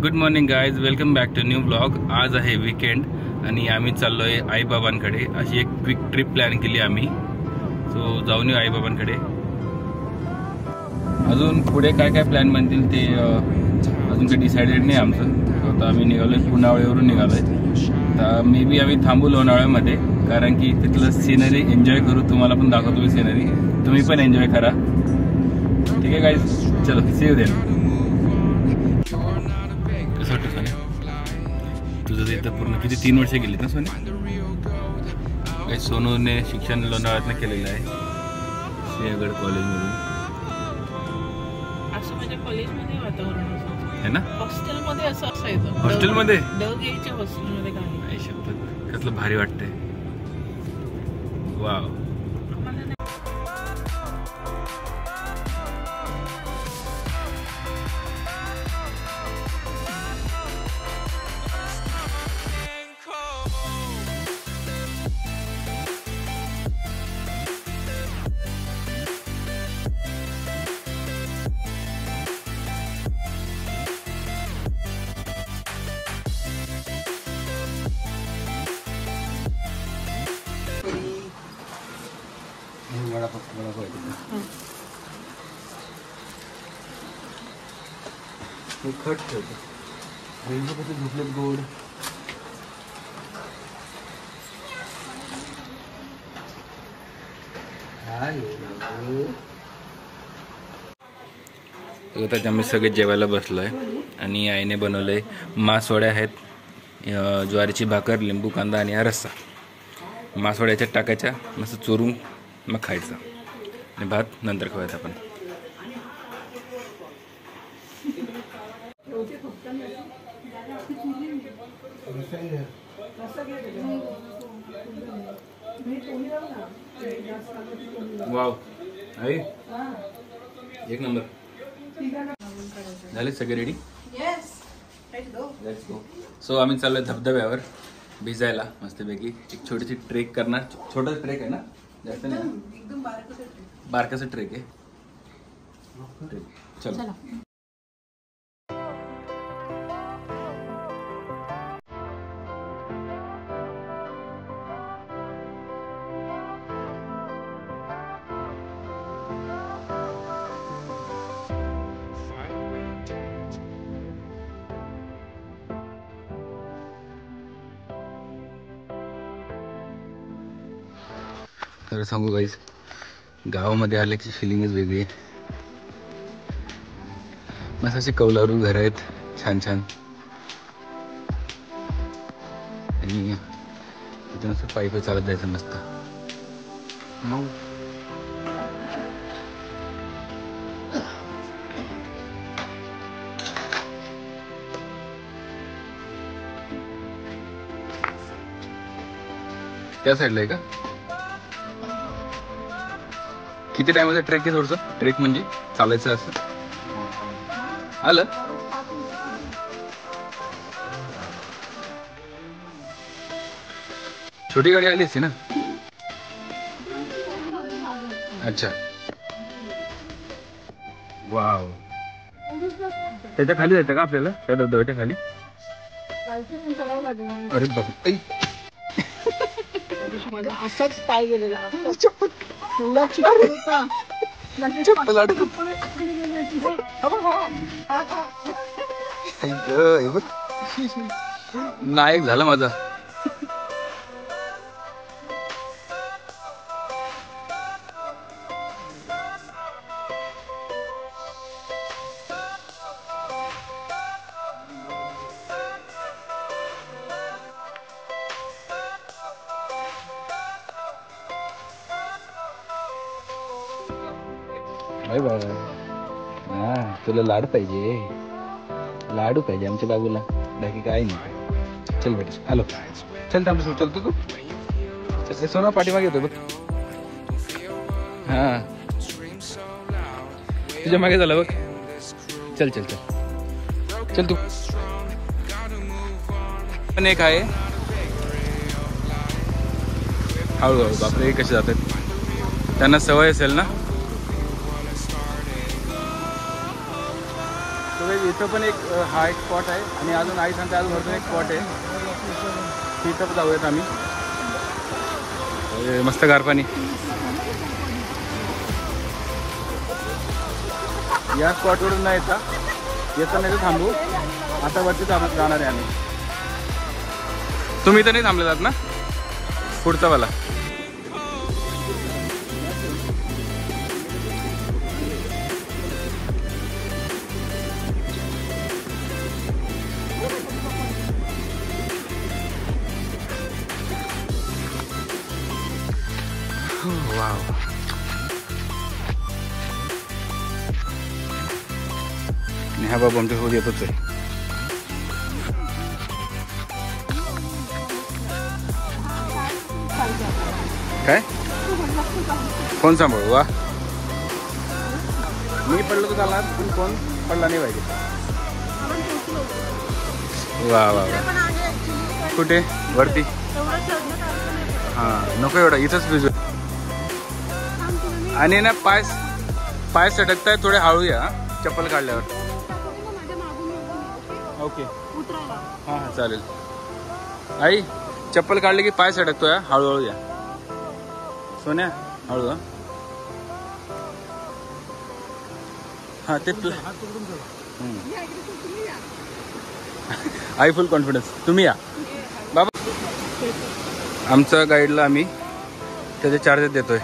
Good morning guys, welcome back to new blog. आज आहे weekend आणि आम्ही चाललोय आईबाबांकडे। अशी एक क्विक ट्रिप प्लॅन केली आम्ही। सो जाऊन येऊ आईबाबांकडे। अजून पुढे काय काय प्लॅन बनतील ते अजून काही डिसाइडेड नाही आमचं। आता आम्ही निघालोय, पुनावळीवरून निघालोय। तर मे बी आम्ही थांबू लोणावळ्यामध्ये, कारण की तिथलं सिनरी एन्जॉय करू। तुम्हाला पण दाखवतो मी सिनरी, तुम्ही पण एन्जॉय करा। ठीक आहे गाइज, चलो सी यू देन। तुझं इथं पूर्ण किती 3 वर्ष गेलीत ना सोने? सोनूने शिक्षण लोणावळ्यातनं केलेलं आहे, सिंहगड कॉलेजमधून। असं माझ्या कॉलेजमध्ये वातावरण आहे ना, हॉस्टेलमध्ये असं असायचं। हॉस्टेलमध्ये डगेच्या हॉस्टेलमध्ये काय शपथ कसलं भारी वाटतंय। वाव, खट ठेवतो रेल्वे कसे झोपलेत गोड। आता आम्ही सगळे जेवायला बसलोय आणि आईने बनवलंय मासवड्या आहेत, ज्वारीची भाकर, लिंबू, कांदा आणि हा रस्सा। मासवड्याच्या टाकायच्या, मस्त चोरून मग खायचं आणि भात नंतर खायचा आपण। वाव आई, एक नंबर। झाले सगळे रेडी? Let's go. सो आम्ही चाललोय धबधब्यावर भिजायला मस्तपैकी। एक छोटीशी ट्रेक करणार, छोटा ट्रेक आहे ना, जास्त नाही, एकदम बारकासा ट्रेक आहे। चलो खरं सांगू गाईज, गावामध्ये आल्याची फिलिंगच वेगळी आहे। मस्त असे कौलारू घर आहेत, छान छान। आणि इथं मस्त पायी चालत जायचं मस्त। त्या साईडला आहे का? किती टाइमचा ट्रेक आहे? थोडस ट्रेक म्हणजे चालायचं असं आलं। छोटी गाडी आली असती ना? अच्छा, वाव। त्याच्या खाली जायचं का आपल्याला, त्या धबधब्याच्या खाली? अरे बाप, असाच पाय गेलेला नायक झाला माझा। Bye bye. हा, तुला लाड पाहिजे, लाडू पाहिजे आमच्या बाबूला, बाकी काय नाही। चल बेटा, हॅलो, चल थांब, चलतो तू। चल सोना, पाठीमागे येतो बघ। हा, तुझ्या मागे झालं बघ। चल चल चल चल तू पण। एक आहे हळूहळू, बापरे कसे जातात, त्यांना सवय असेल ना। इथं पण एक हा एक स्पॉट आहे आणि अजून आई सांगते अजून भरपूर एक स्पॉट आहे, तिथं जाऊयात आम्ही. मस्त गार पाणी. या स्पॉटवरून नाही येता नाही तर थांबू. आता वरती जाणार आहे आम्ही. तुम्ही तर नाही थांबले जात ना पुढचा वाला. वाव. हा बाबा आमच्या सोबत येतोच आहे. काय फोन सांभाळू. वा मी पडलो तर चालणार पण फोन पडला नाही पाहिजे. वा वा वा. कुठे वरती. हां नको एवढा इथंच भिजू. आणि ना पाय सटकताय थोडे हळू या चप्पल काढल्यावर. ओके हां हां चालेल. आई चप्पल काढले की पाय सटकतोय हळूहळू या. सोन्या हळू. हां ते आई फुल कॉन्फिडन्स. तुम्ही या बाबा. आमच्या गाईडला आम्ही त्याचे चार्जेस देतोय.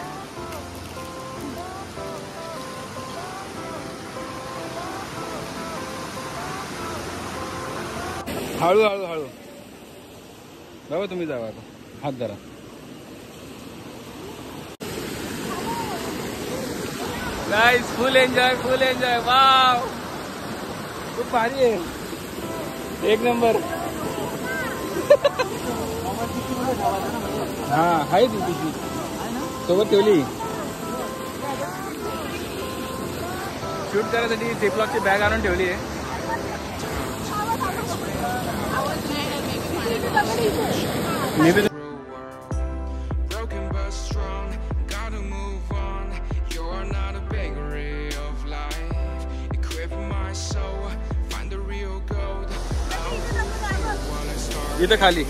हळू हळू हळू बाबा तुम्ही जावा आता. हात धरा. गाइस फुल एन्जॉय वाव खूप भारी आहे. एक नंबर. हा आहे ती सोबत ठेवली. शूट करायसाठी झिपलॉकची बॅग आणून ठेवली आहे. मी बी इथं खाली.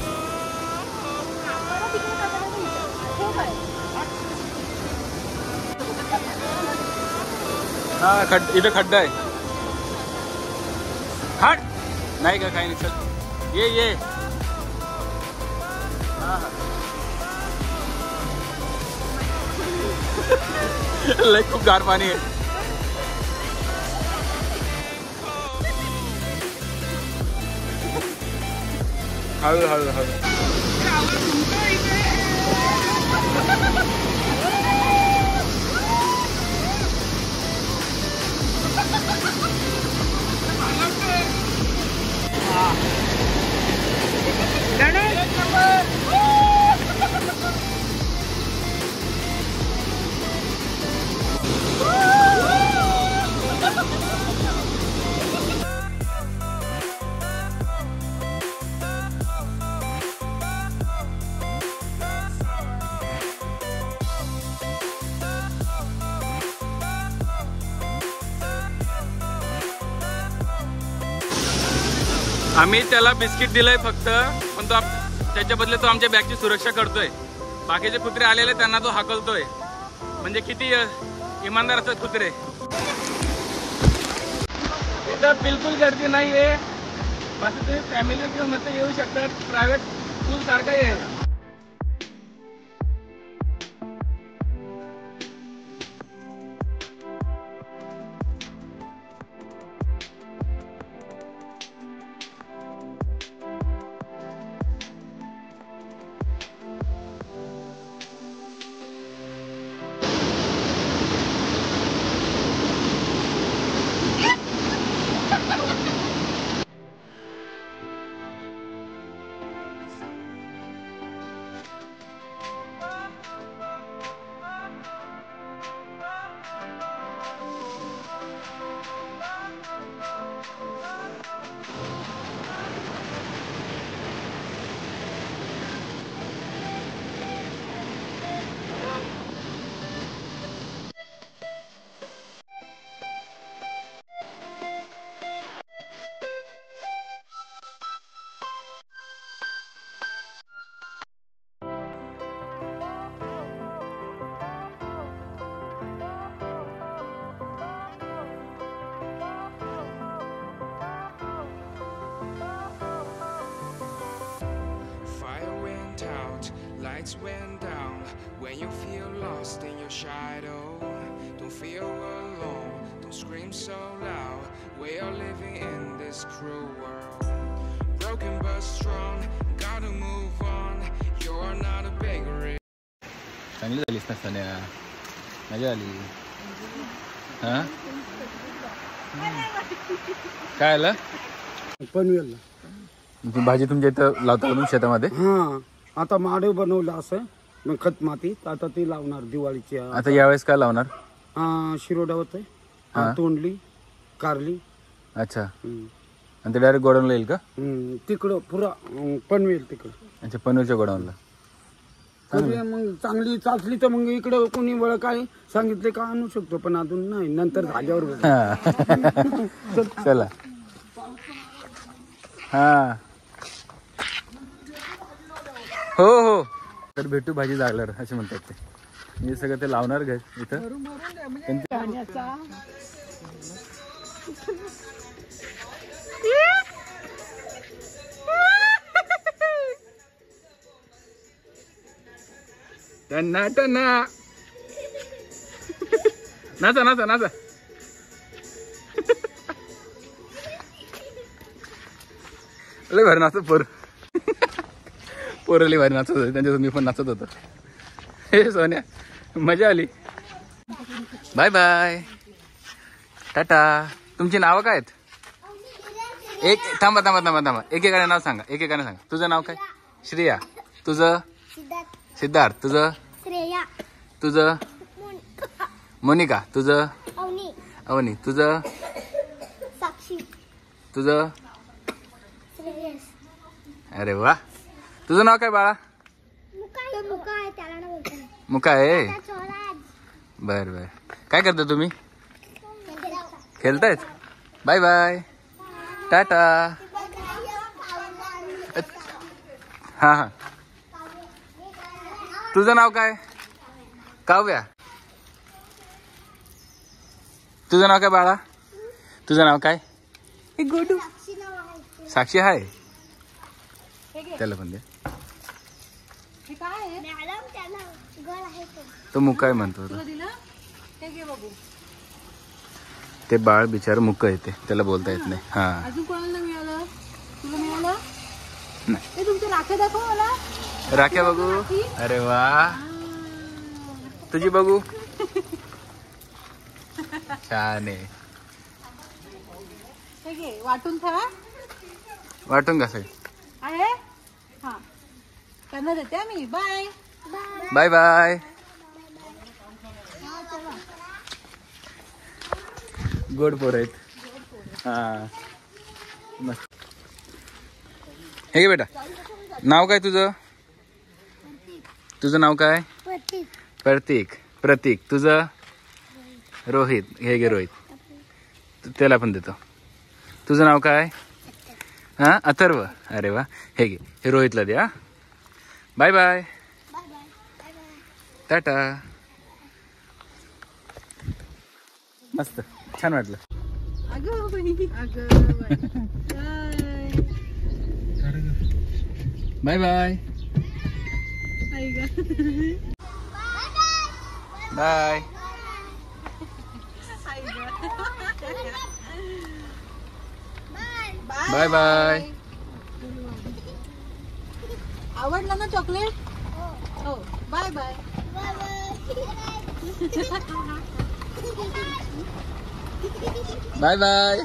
हा इथं खड्डा आहे. हट नाही का काही नाही. चल ये लय खूप गार पाणी आहे. हळू हळू हळू. आम्ही त्याला बिस्किट दिलंय फक्त, पण तो त्याच्या बदले तो आमच्या बॅगची सुरक्षा करतोय. बाकीचे कुत्रे आलेले त्यांना तो हाकलतोय. म्हणजे किती इमानदार असतात कुत्रे. इथं बिलकुल गर्दी नाहीये. बस तुम्ही फॅमिली घेऊन मस्त येऊ शकतात. प्रायव्हेट स्कूल सारखं आहे. Lights went down when you feel lost in your shadow. Don't feel alone, don't scream so loud. We are living in this cruel world. Broken but strong, gotta move on. You're not a bakery. चांगली झालीस ना सन्या, मजा आली. हा काय आलं? पनवेलला ती भाजी तुमच्या इथं लावता का शेतामध्ये? हा, आता माडे बनवलं असं मग खत माती आता ती लावणार दिवाळीची. आता यावेळेस काय लावणार? शिरोडा होत तोंडली कारली. अच्छा, आणि ते डायरेक्ट गोडाऊनला येईल का? तिकडं पुरा पनवेल तिकडं. अच्छा, पनवेलच्या गोडाऊनला. मग चांगली चाचली तर मग इकडं कोणी वेळ काय सांगितले का आणू शकतो, पण अजून नाही, नंतर झाल्यावर बघू. चला. हा हो हो, तर भेटू भाजी लागणार असे म्हणतात ते. हे सगळं ते लावणार घर इथं. टन्ना टन्ना नाचा नाचा नाचा. लय भारी नाचत पोरं लय भारी नाचत होते, त्यांच्यासोबत मी पण नाचत होतो. हे सोन्या, मजा आली. Bye bye, tata. तुमची नावं काय आहेत? एक थांबा थांबा थांबा थांबा, एकेकाने नाव सांगा, एकेकाने सांगा. तुझं नाव काय? श्रेया. तुझं? सिद्धार्थ. तुझं? श्रेया. तुझं? मोनिका. तुझं? अवनी. तुझं? साक्षी. तुझं? श्रेयस. अरे वा. तुझं नाव काय बाळा? मुका आहे, त्याला ना बोलतो. मुका आहे. बर बर. काय करता तुम्ही? खेळतायत. Bye bye, tata. हा हा. तुझं नाव काय? काव्या. तुझं नाव काय बाळा? तुझं नाव काय? गोडू. साक्षी आहे. त्याला पण दे. तो मुकाय म्हणतो. ते बाळ बिचार मुक येते, त्याला बोलता येत नाही. हा, अजून कोणाला मिळालं? तुला मिळालं? नाही. तुमच्या राख्या दाखव मला. राख्या बघू. अरे वा, तुझी बघू. छान आहे. हे घे, वाटून ठेवा. वाटून कसं आहे? हा, त्यांना देते मी. Bye bye bye. गोड पोर आहेत. हा, मस्त. हे घे बेटा. नाव काय तुझं? तुझं नाव काय? प्रतीक. प्रतीक. तुझं? रोहित. हे घे रोहित, त्याला पण देतो. तुझं नाव काय? हा, अथर्व. अरे वा. हे घे, हे रोहितला दे. हा, बाय बाय, टाटा. मस्त, छान वाटलं. Bye bye bye. Bye bye. आवडलं ना चॉकलेट? हो. Bye bye. Bye bye.